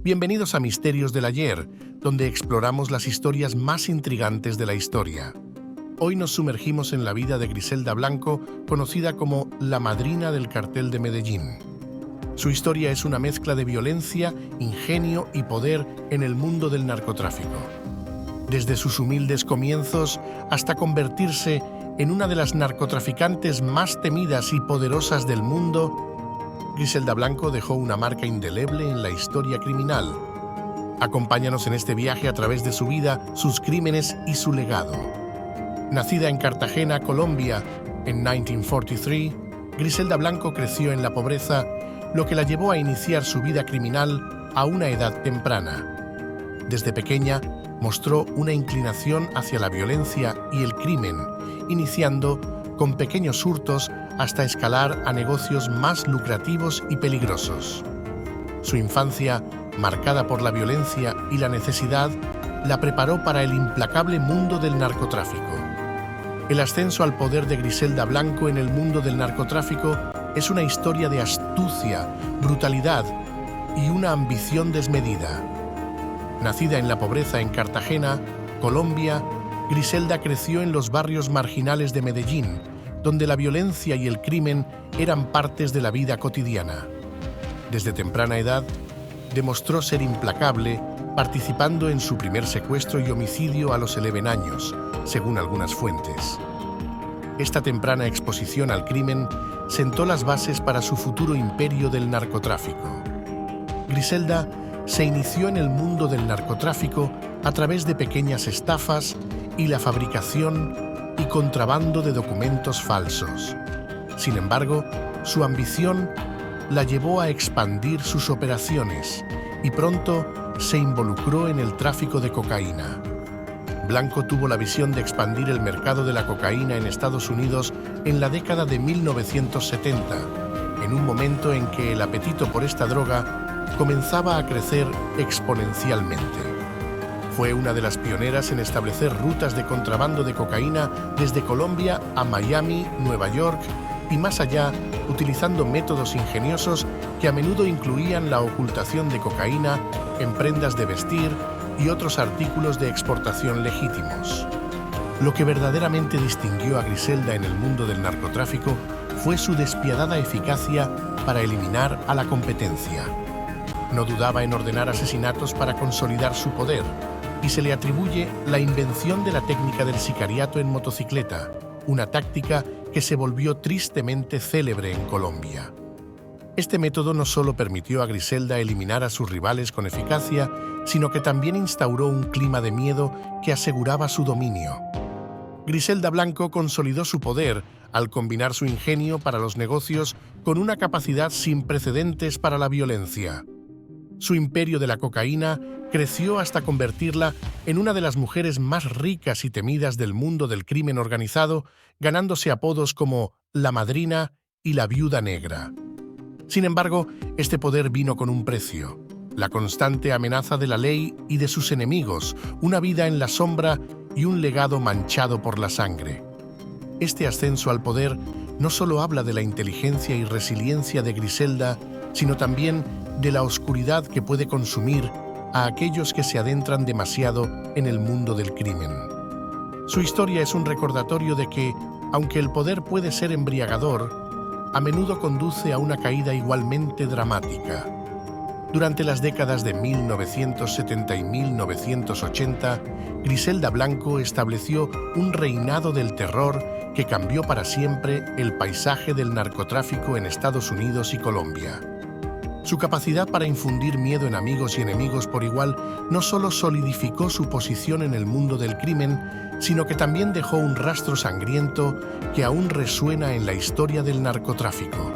Bienvenidos a Misterios del Ayer, donde exploramos las historias más intrigantes de la historia. Hoy nos sumergimos en la vida de Griselda Blanco, conocida como la madrina del cartel de Medellín. Su historia es una mezcla de violencia, ingenio y poder en el mundo del narcotráfico. Desde sus humildes comienzos hasta convertirse en una de las narcotraficantes más temidas y poderosas del mundo, Griselda Blanco dejó una marca indeleble en la historia criminal. Acompáñanos en este viaje a través de su vida, sus crímenes y su legado. Nacida en Cartagena, Colombia, en 1943, Griselda Blanco creció en la pobreza, lo que la llevó a iniciar su vida criminal a una edad temprana. Desde pequeña, mostró una inclinación hacia la violencia y el crimen, iniciando con pequeños hurtos hasta escalar a negocios más lucrativos y peligrosos. Su infancia, marcada por la violencia y la necesidad, la preparó para el implacable mundo del narcotráfico. El ascenso al poder de Griselda Blanco en el mundo del narcotráfico es una historia de astucia, brutalidad y una ambición desmedida. Nacida en la pobreza en Cartagena, Colombia, Griselda creció en los barrios marginales de Medellín, donde la violencia y el crimen eran partes de la vida cotidiana. Desde temprana edad, demostró ser implacable, participando en su primer secuestro y homicidio a los 11 años, según algunas fuentes. Esta temprana exposición al crimen sentó las bases para su futuro imperio del narcotráfico. Griselda se inició en el mundo del narcotráfico a través de pequeñas estafas y la fabricación y contrabando de documentos falsos. Sin embargo, su ambición la llevó a expandir sus operaciones y pronto se involucró en el tráfico de cocaína. Blanco tuvo la visión de expandir el mercado de la cocaína en Estados Unidos en la década de 1970, en un momento en que el apetito por esta droga comenzaba a crecer exponencialmente. Fue una de las pioneras en establecer rutas de contrabando de cocaína desde Colombia a Miami, Nueva York y más allá, utilizando métodos ingeniosos que a menudo incluían la ocultación de cocaína en prendas de vestir y otros artículos de exportación legítimos. Lo que verdaderamente distinguió a Griselda en el mundo del narcotráfico fue su despiadada eficacia para eliminar a la competencia. No dudaba en ordenar asesinatos para consolidar su poder, y se le atribuye la invención de la técnica del sicariato en motocicleta, una táctica que se volvió tristemente célebre en Colombia. Este método no solo permitió a Griselda eliminar a sus rivales con eficacia, sino que también instauró un clima de miedo que aseguraba su dominio. Griselda Blanco consolidó su poder al combinar su ingenio para los negocios con una capacidad sin precedentes para la violencia. Su imperio de la cocaína creció hasta convertirla en una de las mujeres más ricas y temidas del mundo del crimen organizado, ganándose apodos como la madrina y la viuda negra. Sin embargo, este poder vino con un precio: la constante amenaza de la ley y de sus enemigos, una vida en la sombra y un legado manchado por la sangre. Este ascenso al poder no solo habla de la inteligencia y resiliencia de Griselda, sino también de la oscuridad que puede consumir a aquellos que se adentran demasiado en el mundo del crimen. Su historia es un recordatorio de que, aunque el poder puede ser embriagador, a menudo conduce a una caída igualmente dramática. Durante las décadas de 1970 y 1980, Griselda Blanco estableció un reinado del terror que cambió para siempre el paisaje del narcotráfico en Estados Unidos y Colombia. Su capacidad para infundir miedo en amigos y enemigos por igual no solo solidificó su posición en el mundo del crimen, sino que también dejó un rastro sangriento que aún resuena en la historia del narcotráfico.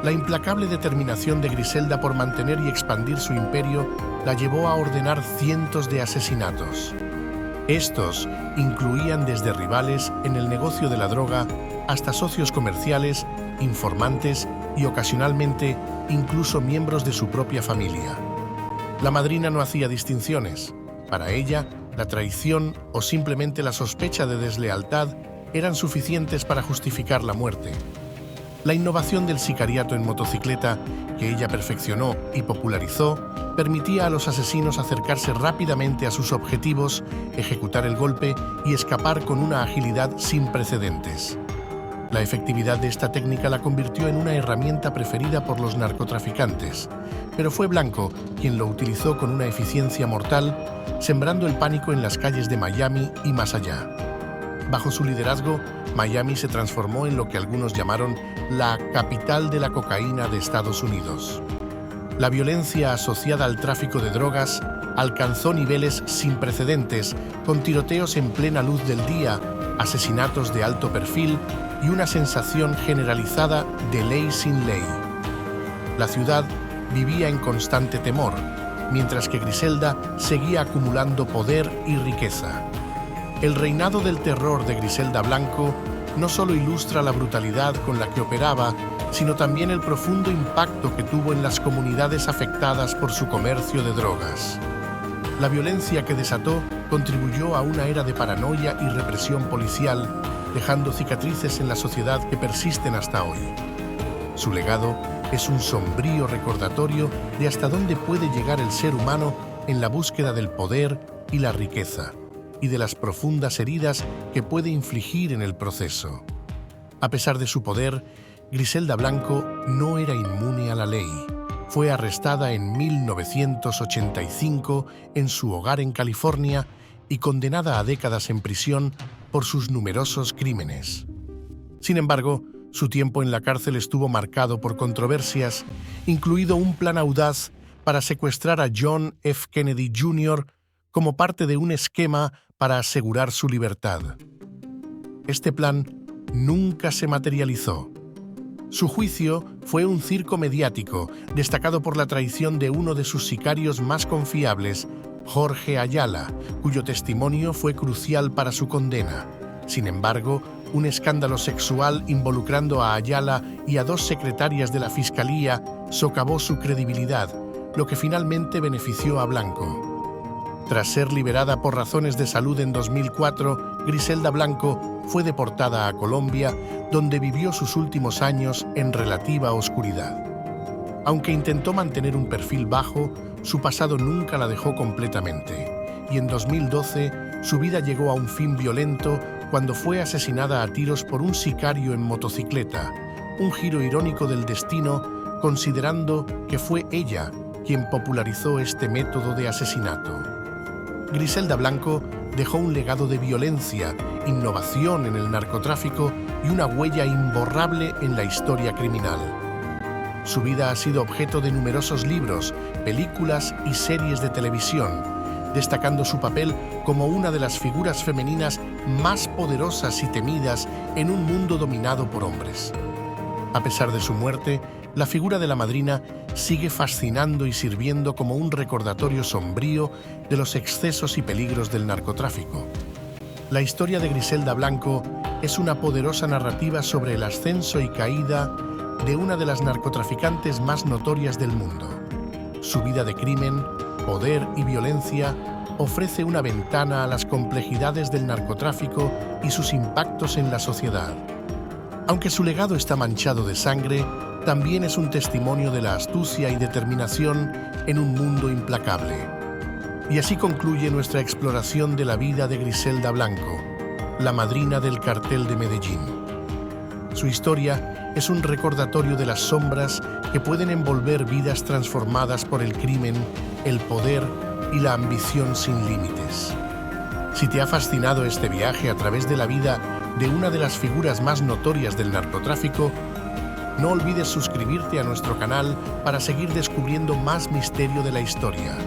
La implacable determinación de Griselda por mantener y expandir su imperio la llevó a ordenar cientos de asesinatos. Estos incluían desde rivales en el negocio de la droga hasta socios comerciales, informantes y ocasionalmente incluso miembros de su propia familia. La madrina no hacía distinciones. Para ella, la traición o simplemente la sospecha de deslealtad eran suficientes para justificar la muerte. La innovación del sicariato en motocicleta, que ella perfeccionó y popularizó, permitía a los asesinos acercarse rápidamente a sus objetivos, ejecutar el golpe y escapar con una agilidad sin precedentes. La efectividad de esta técnica la convirtió en una herramienta preferida por los narcotraficantes, pero fue Blanco quien lo utilizó con una eficiencia mortal, sembrando el pánico en las calles de Miami y más allá. Bajo su liderazgo, Miami se transformó en lo que algunos llamaron la capital de la cocaína de Estados Unidos. La violencia asociada al tráfico de drogas alcanzó niveles sin precedentes, con tiroteos en plena luz del día, asesinatos de alto perfil y una sensación generalizada de ley sin ley. La ciudad vivía en constante temor, mientras que Griselda seguía acumulando poder y riqueza. El reinado del terror de Griselda Blanco no solo ilustra la brutalidad con la que operaba, sino también el profundo impacto que tuvo en las comunidades afectadas por su comercio de drogas. La violencia que desató contribuyó a una era de paranoia y represión policial, dejando cicatrices en la sociedad que persisten hasta hoy. Su legado es un sombrío recordatorio de hasta dónde puede llegar el ser humano en la búsqueda del poder y la riqueza, y de las profundas heridas que puede infligir en el proceso. A pesar de su poder, Griselda Blanco no era inmune a la ley. Fue arrestada en 1985 en su hogar en California y condenada a décadas en prisión por sus numerosos crímenes. Sin embargo, su tiempo en la cárcel estuvo marcado por controversias, incluido un plan audaz para secuestrar a John F. Kennedy Jr. como parte de un esquema para asegurar su libertad. Este plan nunca se materializó. Su juicio fue un circo mediático, destacado por la traición de uno de sus sicarios más confiables, Jorge Ayala, cuyo testimonio fue crucial para su condena. Sin embargo, un escándalo sexual involucrando a Ayala y a dos secretarias de la Fiscalía socavó su credibilidad, lo que finalmente benefició a Blanco. Tras ser liberada por razones de salud en 2004, Griselda Blanco fue deportada a Colombia, donde vivió sus últimos años en relativa oscuridad. Aunque intentó mantener un perfil bajo, su pasado nunca la dejó completamente, y en 2012 su vida llegó a un fin violento cuando fue asesinada a tiros por un sicario en motocicleta, un giro irónico del destino, considerando que fue ella quien popularizó este método de asesinato. Griselda Blanco dejó un legado de violencia, innovación en el narcotráfico y una huella imborrable en la historia criminal. Su vida ha sido objeto de numerosos libros, películas y series de televisión, destacando su papel como una de las figuras femeninas más poderosas y temidas en un mundo dominado por hombres. A pesar de su muerte, la figura de la madrina sigue fascinando y sirviendo como un recordatorio sombrío de los excesos y peligros del narcotráfico. La historia de Griselda Blanco es una poderosa narrativa sobre el ascenso y caída de una de las narcotraficantes más notorias del mundo. Su vida de crimen, poder y violencia ofrece una ventana a las complejidades del narcotráfico y sus impactos en la sociedad. Aunque su legado está manchado de sangre, también es un testimonio de la astucia y determinación en un mundo implacable. Y así concluye nuestra exploración de la vida de Griselda Blanco, la madrina del cartel de Medellín. Su historia es un recordatorio de las sombras que pueden envolver vidas transformadas por el crimen, el poder y la ambición sin límites. Si te ha fascinado este viaje a través de la vida de una de las figuras más notorias del narcotráfico, no olvides suscribirte a nuestro canal para seguir descubriendo más misterio de la historia.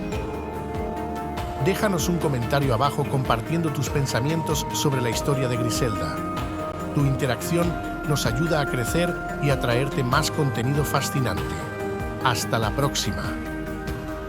Déjanos un comentario abajo compartiendo tus pensamientos sobre la historia de Griselda. Tu interacción nos ayuda a crecer y a traerte más contenido fascinante. Hasta la próxima.